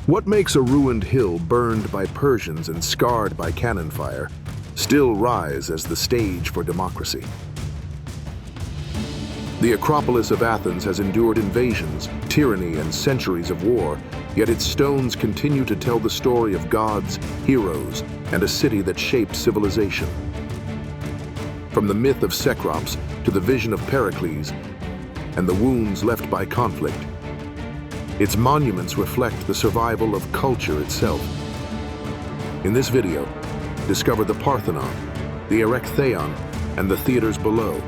What makes a ruined hill burned by Persians and scarred by cannon fire still rise as the stage for democracy? The Acropolis of Athens has endured invasions, tyranny, and centuries of war, yet its stones continue to tell the story of gods, heroes, and a city that shaped civilization. From the myth of Cecrops to the vision of Pericles and the wounds left by conflict, its monuments reflect the survival of culture itself. In this video, discover the Parthenon, the Erechtheion, and the theaters below,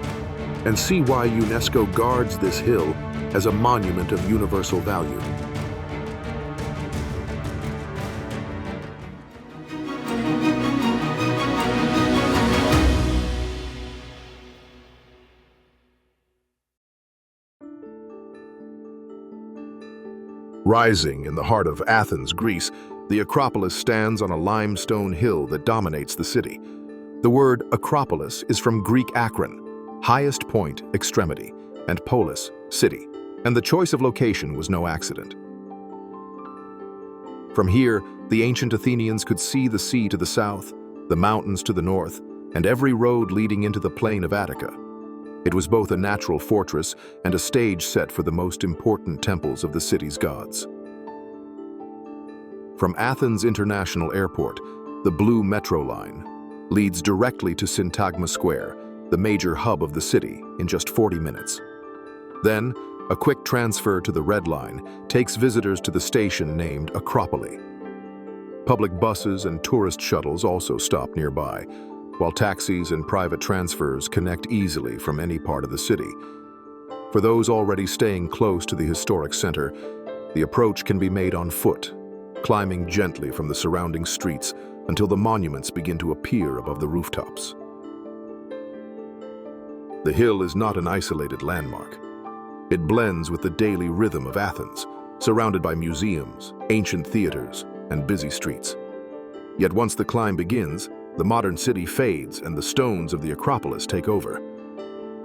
and see why UNESCO guards this hill as a monument of universal value. Rising in the heart of Athens, Greece, the Acropolis stands on a limestone hill that dominates the city. The word Acropolis is from Greek akron, highest point, extremity, and polis, city, and the choice of location was no accident. From here, the ancient Athenians could see the sea to the south, the mountains to the north, and every road leading into the plain of Attica. It was both a natural fortress and a stage set for the most important temples of the city's gods. From Athens International Airport, the blue metro line leads directly to Syntagma Square, the major hub of the city, in just 40 minutes. Then, a quick transfer to the red line takes visitors to the station named Acropoli. Public buses and tourist shuttles also stop nearby, while taxis and private transfers connect easily from any part of the city. For those already staying close to the historic center, the approach can be made on foot, climbing gently from the surrounding streets until the monuments begin to appear above the rooftops. The hill is not an isolated landmark. It blends with the daily rhythm of Athens, surrounded by museums, ancient theaters, and busy streets. Yet once the climb begins, the modern city fades and the stones of the Acropolis take over.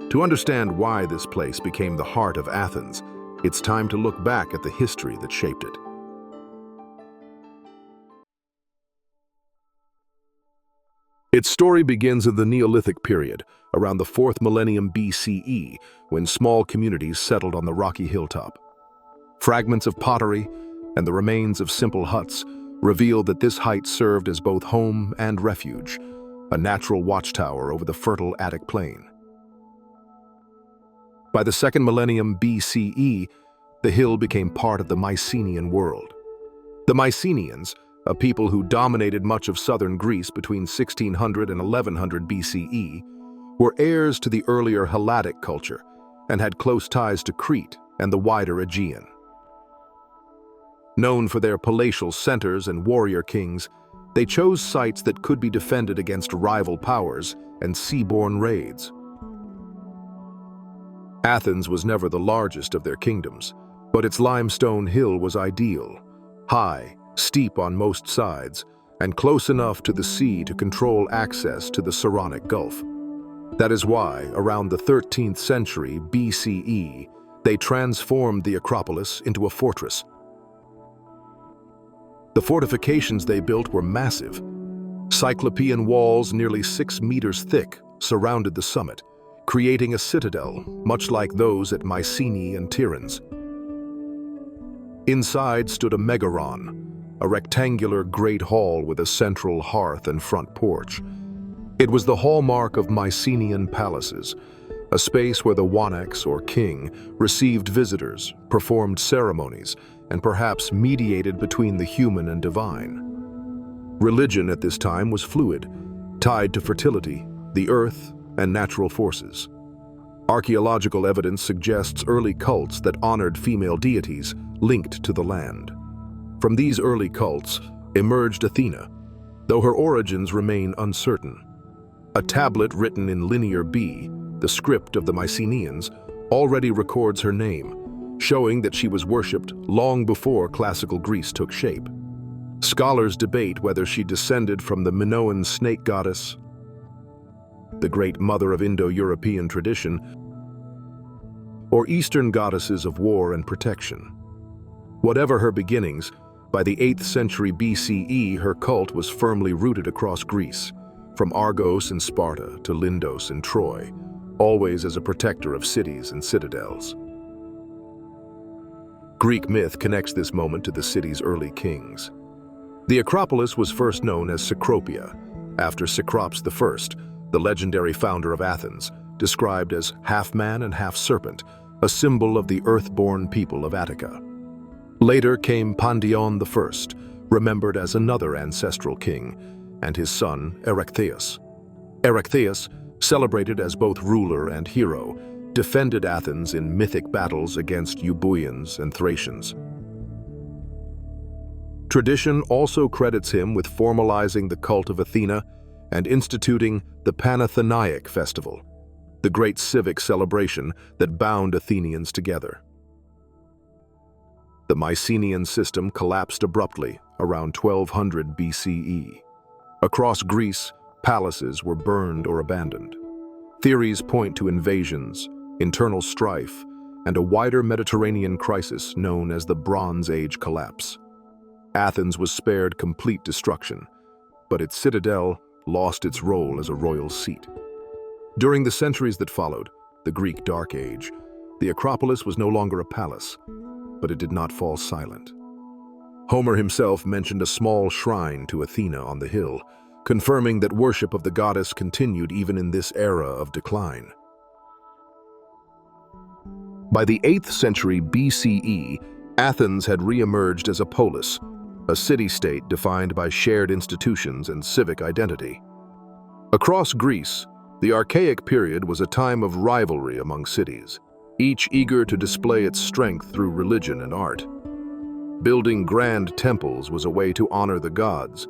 To understand why this place became the heart of Athens, it's time to look back at the history that shaped it. Its story begins in the Neolithic period, around the 4th millennium BCE, when small communities settled on the rocky hilltop. Fragments of pottery and the remains of simple huts reveal that this height served as both home and refuge, a natural watchtower over the fertile Attic plain. By the 2nd millennium BCE, the hill became part of the Mycenaean world. The Mycenaeans, a people who dominated much of southern Greece between 1600 and 1100 BCE, were heirs to the earlier Helladic culture and had close ties to Crete and the wider Aegean. Known for their palatial centers and warrior kings, they chose sites that could be defended against rival powers and seaborne raids. Athens was never the largest of their kingdoms, but its limestone hill was ideal, high, steep on most sides, and close enough to the sea to control access to the Saronic Gulf. That is why, around the 13th century BCE, they transformed the Acropolis into a fortress. The fortifications they built were massive. Cyclopean walls nearly 6 meters thick surrounded the summit, creating a citadel much like those at Mycenae and Tiryns. Inside stood a megaron, a rectangular great hall with a central hearth and front porch. It was the hallmark of Mycenaean palaces, a space where the wanax, or king, received visitors, performed ceremonies, and perhaps mediated between the human and divine. Religion at this time was fluid, tied to fertility, the earth, and natural forces. Archaeological evidence suggests early cults that honored female deities linked to the land. From these early cults emerged Athena, though her origins remain uncertain. A tablet written in Linear B, the script of the Mycenaeans, already records her name, showing that she was worshipped long before classical Greece took shape. Scholars debate whether she descended from the Minoan snake goddess, the great mother of Indo-European tradition, or Eastern goddesses of war and protection. Whatever her beginnings, By the 8th century BCE, her cult was firmly rooted across Greece, from Argos in Sparta to Lindos in Troy, always as a protector of cities and citadels. Greek myth connects this moment to the city's early kings. The Acropolis was first known as Cecropia, after Cecrops I, the legendary founder of Athens, described as half man and half serpent, a symbol of the earth-born people of Attica. Later came Parthenon I, remembered as another ancestral king, and his son Erechtheus. Erechtheus, celebrated as both ruler and hero, defended Athens in mythic battles against Euboeans and Thracians. Tradition also credits him with formalizing the cult of Athena and instituting the Panathenaic festival, the great civic celebration that bound Athenians together. The Mycenaean system collapsed abruptly around 1200 BCE. Across Greece, palaces were burned or abandoned. Theories point to invasions, internal strife, and a wider Mediterranean crisis known as the Bronze Age collapse. Athens was spared complete destruction, but its citadel lost its role as a royal seat. During the centuries that followed, the Greek Dark Age, the Acropolis was no longer a palace, but it did not fall silent. Homer himself mentioned a small shrine to Athena on the hill, confirming that worship of the goddess continued even in this era of decline. By the 8th century BCE, Athens had re-emerged as a polis, a city-state defined by shared institutions and civic identity. Across Greece, the archaic period was a time of rivalry among cities, each eager to display its strength through religion and art. Building grand temples was a way to honor the gods,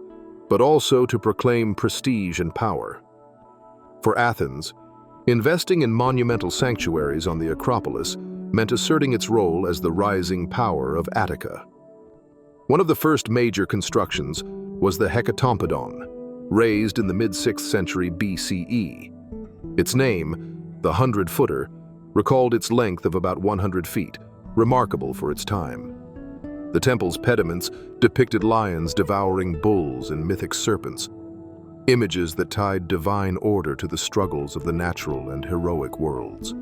but also to proclaim prestige and power. For Athens, investing in monumental sanctuaries on the Acropolis meant asserting its role as the rising power of Attica. One of the first major constructions was the Hecatompedon, raised in the mid-6th century BCE. Its name, the 100-footer, recalled its length of about 100 feet, remarkable for its time. The temple's pediments depicted lions devouring bulls and mythic serpents, images that tied divine order to the struggles of the natural and heroic worlds.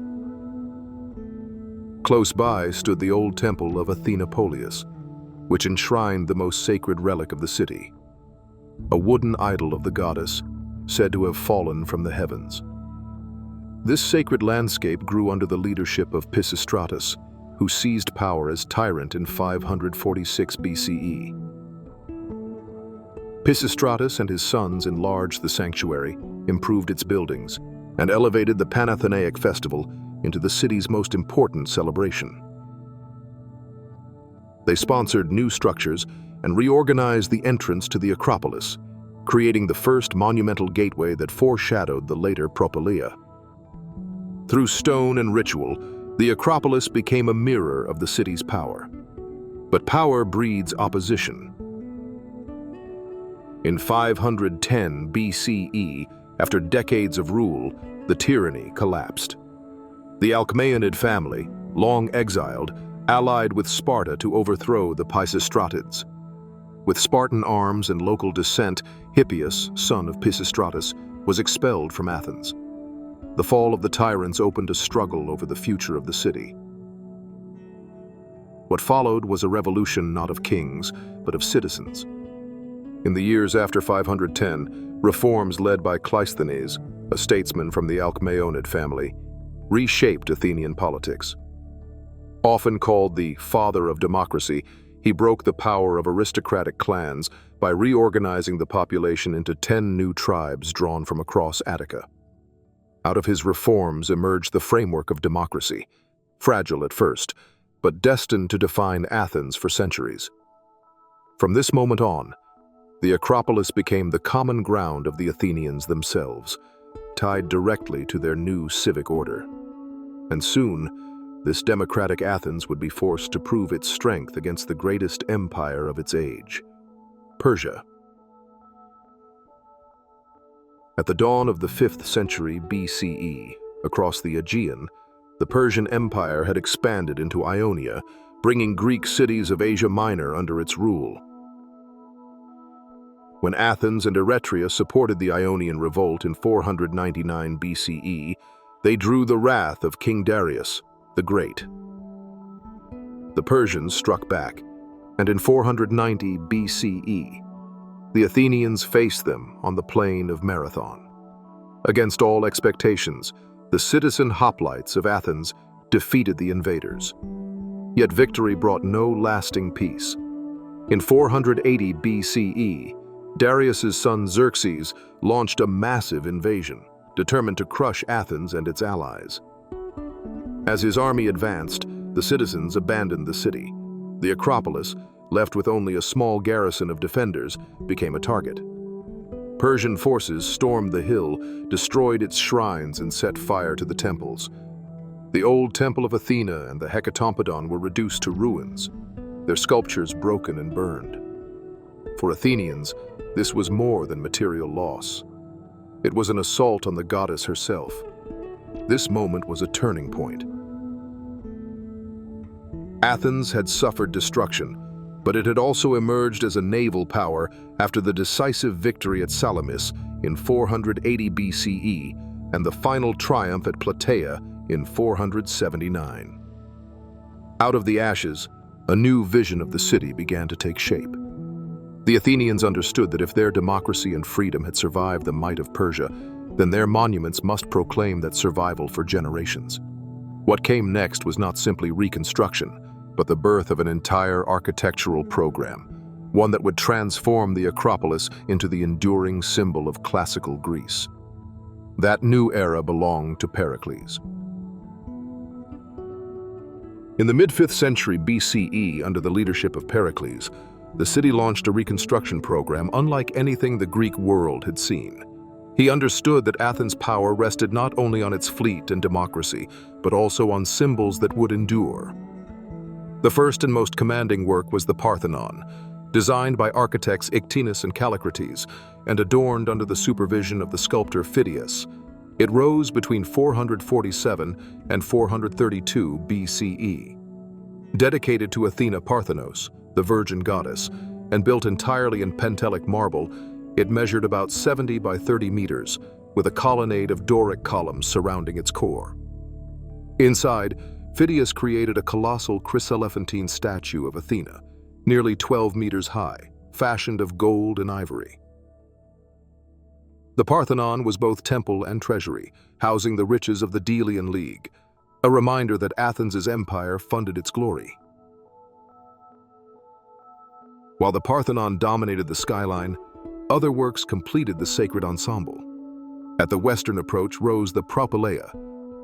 Close by stood the old temple of Athena Polius, which enshrined the most sacred relic of the city, a wooden idol of the goddess said to have fallen from the heavens. This sacred landscape grew under the leadership of Pisistratus, who seized power as tyrant in 546 BCE. Pisistratus and his sons enlarged the sanctuary, improved its buildings, and elevated the Panathenaic festival into the city's most important celebration. They sponsored new structures and reorganized the entrance to the Acropolis, creating the first monumental gateway that foreshadowed the later Propylaea. Through stone and ritual, the Acropolis became a mirror of the city's power. But power breeds opposition. In 510 BCE, after decades of rule, the tyranny collapsed. The Alcmaeonid family, long exiled, allied with Sparta to overthrow the Pisistratids. With Spartan arms and local descent, Hippias, son of Pisistratus, was expelled from Athens. The fall of the tyrants opened a struggle over the future of the city. What followed was a revolution not of kings, but of citizens. In the years after 510, reforms led by Cleisthenes, a statesman from the Alcmaeonid family, reshaped Athenian politics. Often called the father of democracy, he broke the power of aristocratic clans by reorganizing the population into 10 new tribes drawn from across Attica. Out of his reforms emerged the framework of democracy, fragile at first, but destined to define Athens for centuries. From this moment on, the Acropolis became the common ground of the Athenians themselves, tied directly to their new civic order. And soon, this democratic Athens would be forced to prove its strength against the greatest empire of its age, Persia. At the dawn of the 5th century BCE, across the Aegean, the Persian Empire had expanded into Ionia, bringing Greek cities of Asia Minor under its rule. When Athens and Eretria supported the Ionian revolt in 499 BCE, they drew the wrath of King Darius the Great. The Persians struck back, and in 490 BCE, the Athenians faced them on the plain of Marathon. Against all expectations, the citizen hoplites of Athens defeated the invaders. Yet victory brought no lasting peace. In 480 BCE, Darius's son Xerxes launched a massive invasion, determined to crush Athens and its allies. As his army advanced, the citizens abandoned the city. The Acropolis, left with only a small garrison of defenders, became a target. Persian forces stormed the hill, destroyed its shrines, and set fire to the temples. The old temple of Athena and the Hecatompadon were reduced to ruins, their sculptures broken and burned. For Athenians, this was more than material loss. It was an assault on the goddess herself. This moment was a turning point. Athens had suffered destruction, but it had also emerged as a naval power after the decisive victory at Salamis in 480 BCE and the final triumph at Plataea in 479. Out of the ashes, a new vision of the city began to take shape. The Athenians understood that if their democracy and freedom had survived the might of Persia, then their monuments must proclaim that survival for generations. What came next was not simply reconstruction, but the birth of an entire architectural program, one that would transform the Acropolis into the enduring symbol of classical Greece. That new era belonged to Pericles. In the mid-5th century BCE, under the leadership of Pericles, the city launched a reconstruction program unlike anything the Greek world had seen. He understood that Athens' power rested not only on its fleet and democracy, but also on symbols that would endure. The first and most commanding work was the Parthenon, designed by architects Ictinus and Callicrates, and adorned under the supervision of the sculptor Phidias. It rose between 447 and 432 BCE. Dedicated to Athena Parthenos, the virgin goddess, and built entirely in Pentelic marble, it measured about 70 by 30 meters, with a colonnade of Doric columns surrounding its core. Inside, Phidias created a colossal chryselephantine statue of Athena, nearly 12 meters high, fashioned of gold and ivory. The Parthenon was both temple and treasury, housing the riches of the Delian League, a reminder that Athens' empire funded its glory. While the Parthenon dominated the skyline, other works completed the sacred ensemble. At the western approach rose the Propylaea,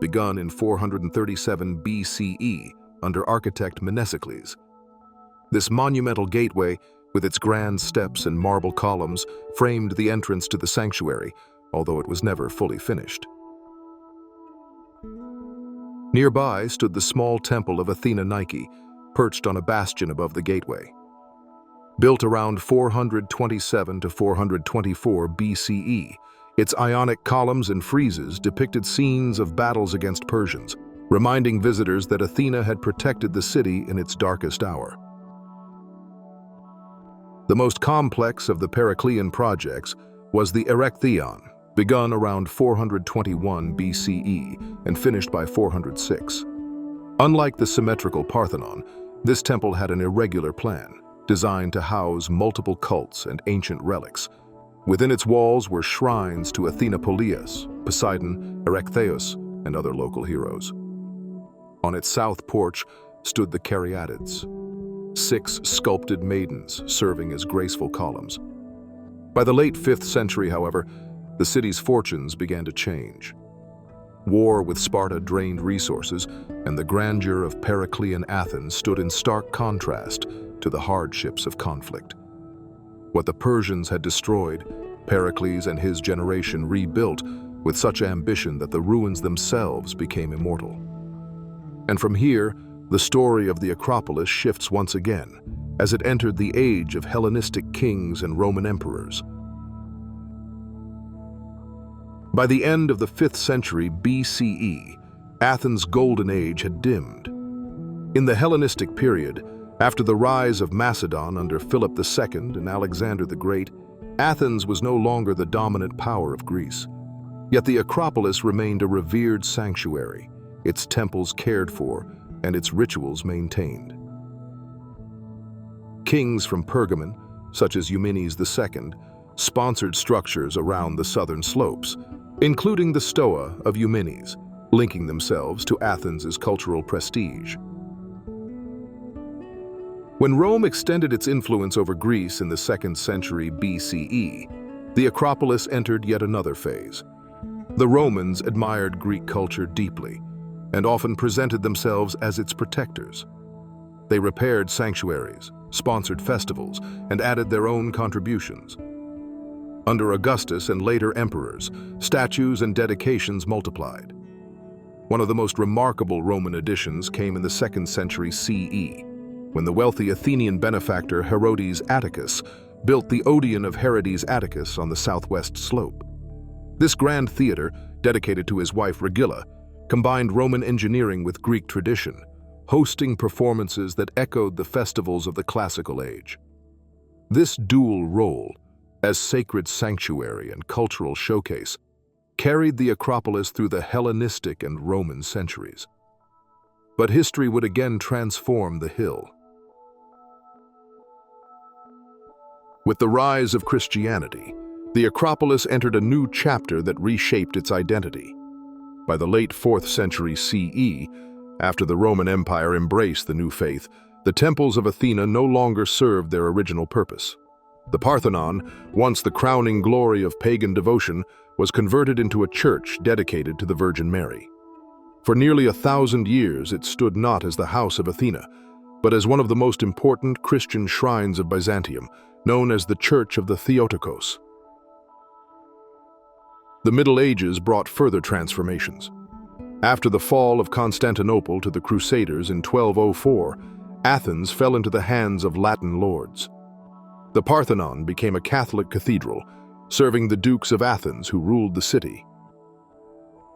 begun in 437 BCE under architect Mnesicles. This monumental gateway, with its grand steps and marble columns, framed the entrance to the sanctuary, although it was never fully finished. Nearby stood the small temple of Athena Nike, perched on a bastion above the gateway. Built around 427 to 424 BCE, its Ionic columns and friezes depicted scenes of battles against Persians, reminding visitors that Athena had protected the city in its darkest hour. The most complex of the Periclean projects was the Erechtheion, begun around 421 BCE and finished by 406. Unlike the symmetrical Parthenon, this temple had an irregular plan, designed to house multiple cults and ancient relics. Within its walls were shrines to Athena Polias, Poseidon, Erechtheus, and other local heroes. On its south porch stood the Caryatids, 6 sculpted maidens serving as graceful columns. By the late 5th century, however, the city's fortunes began to change. War with Sparta drained resources, and the grandeur of Periclean Athens stood in stark contrast to the hardships of conflict. What the Persians had destroyed, Pericles and his generation rebuilt with such ambition that the ruins themselves became immortal. And from here, the story of the Acropolis shifts once again, as it entered the age of Hellenistic kings and Roman emperors. By the end of the 5th century BCE, Athens' golden age had dimmed. In the Hellenistic period, after the rise of Macedon under Philip II and Alexander the Great, Athens was no longer the dominant power of Greece. Yet the Acropolis remained a revered sanctuary, its temples cared for, and its rituals maintained. Kings from Pergamon, such as Eumenes II, sponsored structures around the southern slopes, including the Stoa of Eumenes, linking themselves to Athens's cultural prestige. When Rome extended its influence over Greece in the 2nd century BCE, the Acropolis entered yet another phase. The Romans admired Greek culture deeply and often presented themselves as its protectors. They repaired sanctuaries, sponsored festivals, and added their own contributions. Under Augustus and later emperors, statues and dedications multiplied. One of the most remarkable Roman additions came in the 2nd century CE, when the wealthy Athenian benefactor Herodes Atticus built the Odeon of Herodes Atticus on the southwest slope. This grand theater, dedicated to his wife Regilla, combined Roman engineering with Greek tradition, hosting performances that echoed the festivals of the classical age. This dual role, as sacred sanctuary and cultural showcase, carried the Acropolis through the Hellenistic and Roman centuries. But history would again transform the hill. With the rise of Christianity, the Acropolis entered a new chapter that reshaped its identity. By the late 4th century CE, after the Roman Empire embraced the new faith, the temples of Athena no longer served their original purpose. The Parthenon, once the crowning glory of pagan devotion, was converted into a church dedicated to the Virgin Mary. For nearly 1,000 years, it stood not as the house of Athena, but as one of the most important Christian shrines of Byzantium, known as the Church of the Theotokos. The Middle Ages brought further transformations. After the fall of Constantinople to the Crusaders in 1204, Athens fell into the hands of Latin lords. The Parthenon became a Catholic cathedral, serving the dukes of Athens who ruled the city.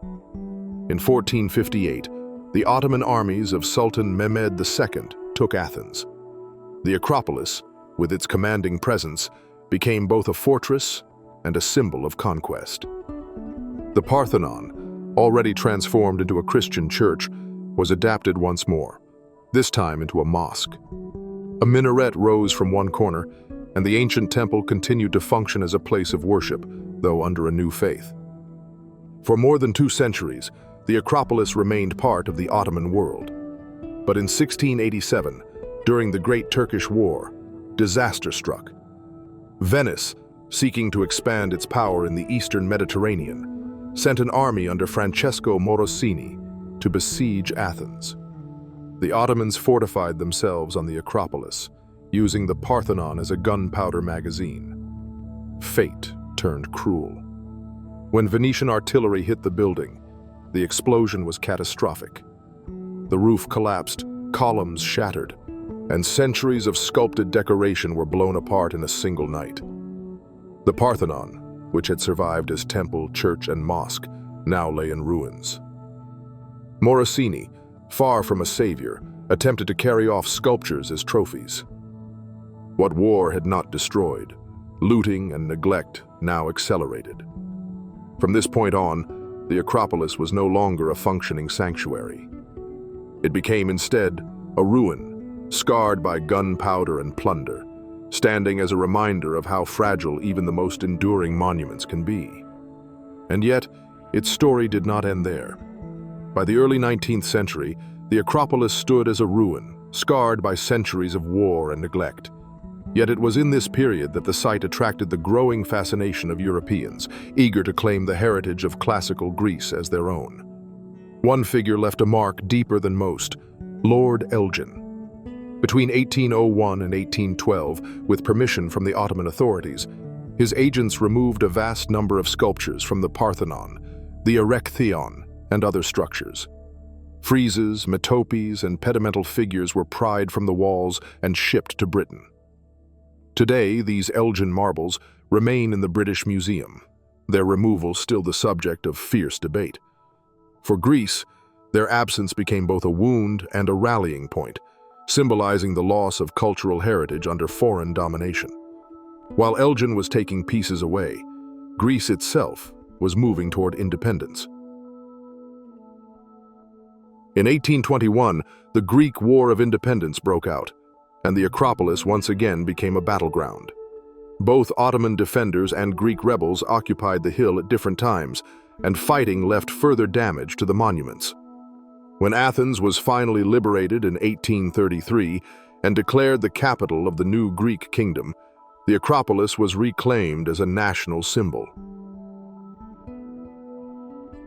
In 1458, the Ottoman armies of Sultan Mehmed II took Athens. The Acropolis, with its commanding presence, became both a fortress and a symbol of conquest. The Parthenon, already transformed into a Christian church, was adapted once more, this time into a mosque. A minaret rose from one corner, and the ancient temple continued to function as a place of worship, though under a new faith. For more than 2 centuries, the Acropolis remained part of the Ottoman world. But in 1687, during the Great Turkish War, disaster struck. Venice, seeking to expand its power in the eastern Mediterranean, sent an army under Francesco Morosini to besiege Athens. The Ottomans fortified themselves on the Acropolis, using the Parthenon as a gunpowder magazine. Fate turned cruel. When Venetian artillery hit the building, the explosion was catastrophic. The roof collapsed, columns shattered, and centuries of sculpted decoration were blown apart in a single night. The Parthenon, which had survived as temple, church, and mosque, now lay in ruins. Morosini, far from a savior, attempted to carry off sculptures as trophies. What war had not destroyed, looting and neglect now accelerated. From this point on, the Acropolis was no longer a functioning sanctuary. It became instead a ruin, scarred by gunpowder and plunder, standing as a reminder of how fragile even the most enduring monuments can be. And yet, its story did not end there. By the early 19th century, the Acropolis stood as a ruin, scarred by centuries of war and neglect. Yet it was in this period that the site attracted the growing fascination of Europeans, eager to claim the heritage of classical Greece as their own. One figure left a mark deeper than most: Lord Elgin. Between 1801 and 1812, with permission from the Ottoman authorities, his agents removed a vast number of sculptures from the Parthenon, the Erechtheion, and other structures. Friezes, metopes, and pedimental figures were pried from the walls and shipped to Britain. Today, these Elgin marbles remain in the British Museum, their removal still the subject of fierce debate. For Greece, Their absence became both a wound and a rallying point, symbolizing the loss of cultural heritage under foreign domination. While Elgin was taking pieces away, Greece itself was moving toward independence. In 1821, the Greek War of Independence broke out, and the Acropolis once again became a battleground. Both Ottoman defenders and Greek rebels occupied the hill at different times, and fighting left further damage to the monuments. When Athens was finally liberated in 1833 and declared the capital of the new Greek kingdom, the Acropolis was reclaimed as a national symbol.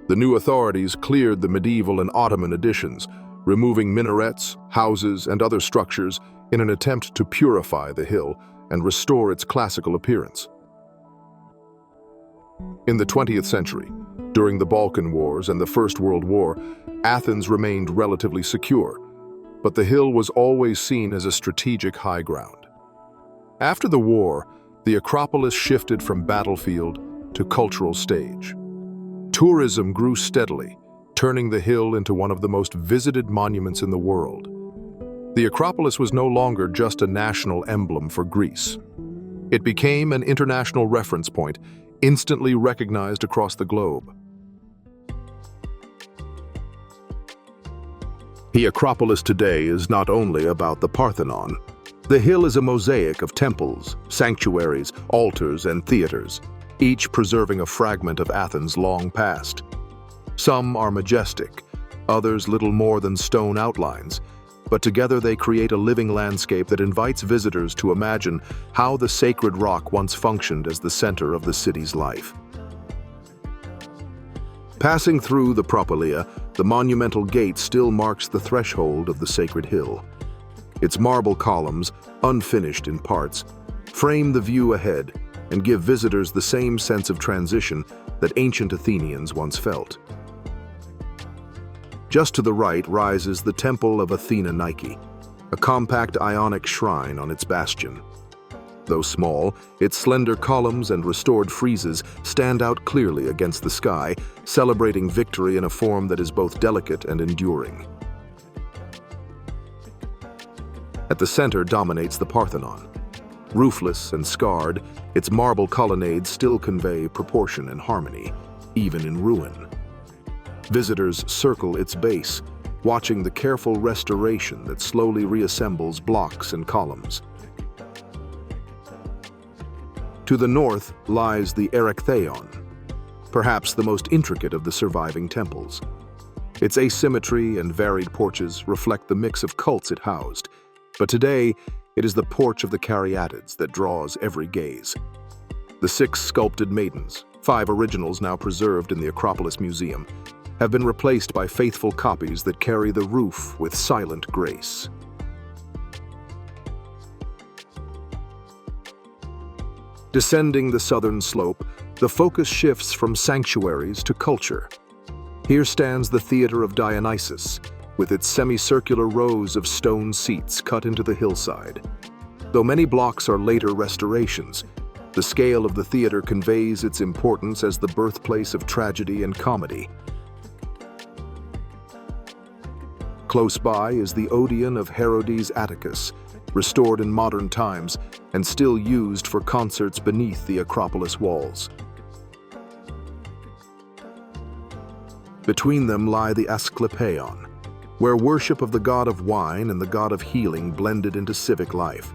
The new authorities cleared the medieval and Ottoman additions, removing minarets, houses, and other structures in an attempt to purify the hill and restore its classical appearance. In the 20th century, during the Balkan Wars and the First World War, Athens remained relatively secure, but the hill was always seen as a strategic high ground. After the war, the Acropolis shifted from battlefield to cultural stage. Tourism grew steadily, turning the hill into one of the most visited monuments in the world. The Acropolis was no longer just a national emblem for Greece. It became an international reference point, instantly recognized across the globe. The Acropolis today is not only about the Parthenon. The hill is a mosaic of temples, sanctuaries, altars, and theaters, each preserving a fragment of Athens long past. Some are majestic, others little more than stone outlines, but together they create a living landscape that invites visitors to imagine how the sacred rock once functioned as the center of the city's life. Passing through the Propylaea, the monumental gate still marks the threshold of the sacred hill. Its marble columns, unfinished in parts, frame the view ahead and give visitors the same sense of transition that ancient Athenians once felt. Just to the right rises the Temple of Athena Nike, a compact Ionic shrine on its bastion. Though small, its slender columns and restored friezes stand out clearly against the sky, celebrating victory in a form that is both delicate and enduring. At the center dominates the Parthenon. Roofless and scarred, its marble colonnades still convey proportion and harmony, even in ruin. Visitors circle its base, watching the careful restoration that slowly reassembles blocks and columns. To the north lies the Erechtheion, perhaps the most intricate of the surviving temples. Its asymmetry and varied porches reflect the mix of cults it housed, but today it is the porch of the Caryatids that draws every gaze. The 6 sculpted maidens, 5 originals now preserved in the Acropolis Museum, have been replaced by faithful copies that carry the roof with silent grace. Descending the southern slope, the focus shifts from sanctuaries to culture. Here stands the Theater of Dionysus, with its semicircular rows of stone seats cut into the hillside. Though many blocks are later restorations, the scale of the theater conveys its importance as the birthplace of tragedy and comedy. Close by is the Odeon of Herodes Atticus, restored in modern times and still used for concerts beneath the Acropolis walls. Between them lie the Asclepieion, where worship of the god of wine and the god of healing blended into civic life.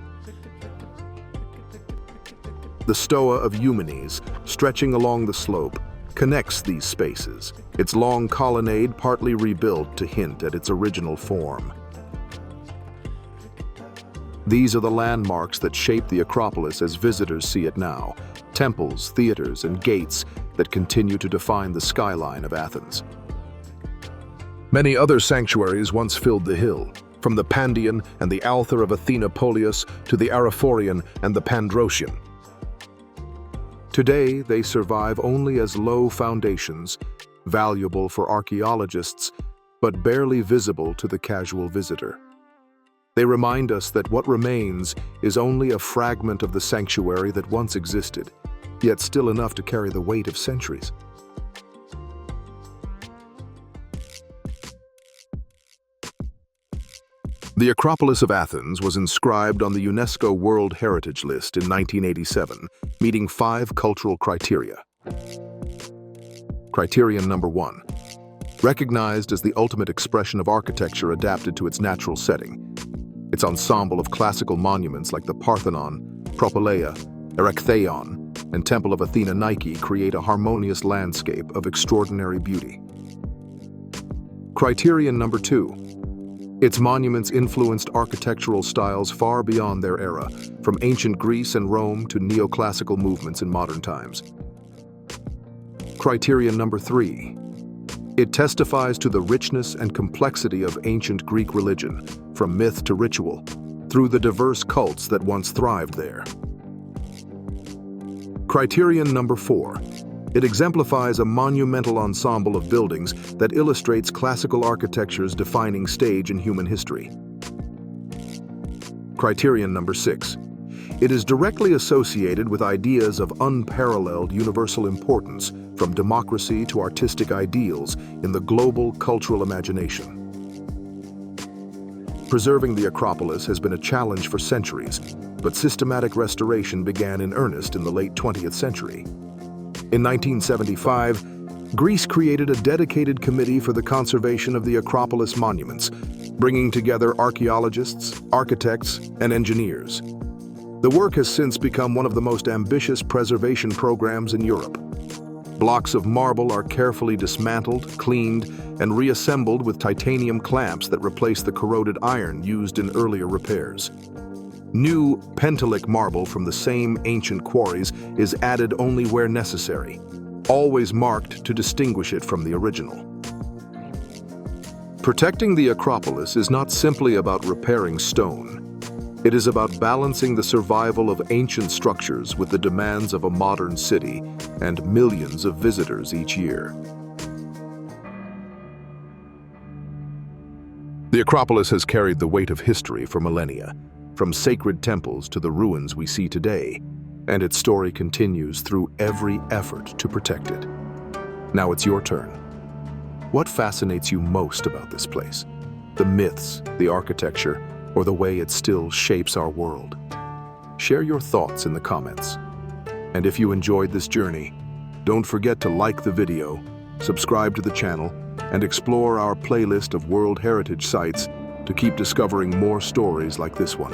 The Stoa of Eumenes, stretching along the slope, connects these spaces, its long colonnade partly rebuilt to hint at its original form. These are the landmarks that shape the Acropolis as visitors see it now, temples, theaters, and gates that continue to define the skyline of Athens. Many other sanctuaries once filled the hill, from the Pandion and the Altar of Athena Polius to the Araphorion and the Pandrosian. Today, they survive only as low foundations, valuable for archaeologists, but barely visible to the casual visitor. They remind us that what remains is only a fragment of the sanctuary that once existed, yet still enough to carry the weight of centuries. The Acropolis of Athens was inscribed on the UNESCO World Heritage List in 1987, meeting 5 cultural criteria. Criterion number 1. Recognized as the ultimate expression of architecture adapted to its natural setting. Its ensemble of classical monuments like the Parthenon, Acropolis, Erechtheion, and Temple of Athena Nike create a harmonious landscape of extraordinary beauty. Criterion number 2. Its monuments influenced architectural styles far beyond their era, from ancient Greece and Rome to neoclassical movements in modern times. Criterion number 3. It testifies to the richness and complexity of ancient Greek religion, from myth to ritual, through the diverse cults that once thrived there. Criterion number 4. It exemplifies a monumental ensemble of buildings that illustrates classical architecture's defining stage in human history. Criterion number 6. It is directly associated with ideas of unparalleled universal importance, from democracy to artistic ideals in the global cultural imagination. Preserving the Acropolis has been a challenge for centuries, but systematic restoration began in earnest in the late 20th century. In 1975, Greece created a dedicated committee for the conservation of the Acropolis monuments, bringing together archaeologists, architects, and engineers. The work has since become one of the most ambitious preservation programs in Europe. Blocks of marble are carefully dismantled, cleaned, and reassembled with titanium clamps that replace the corroded iron used in earlier repairs. New pentelic marble from the same ancient quarries is added only where necessary, always marked to distinguish it from the original. Protecting the Acropolis is not simply about repairing stone. It is about balancing the survival of ancient structures with the demands of a modern city and millions of visitors each year. The Acropolis has carried the weight of history for millennia, from sacred temples to the ruins we see today, and its story continues through every effort to protect it. Now it's your turn. What fascinates you most about this place? The myths, the architecture, or the way it still shapes our world? Share your thoughts in the comments. And if you enjoyed this journey, don't forget to like the video, subscribe to the channel, and explore our playlist of World Heritage Sites to keep discovering more stories like this one.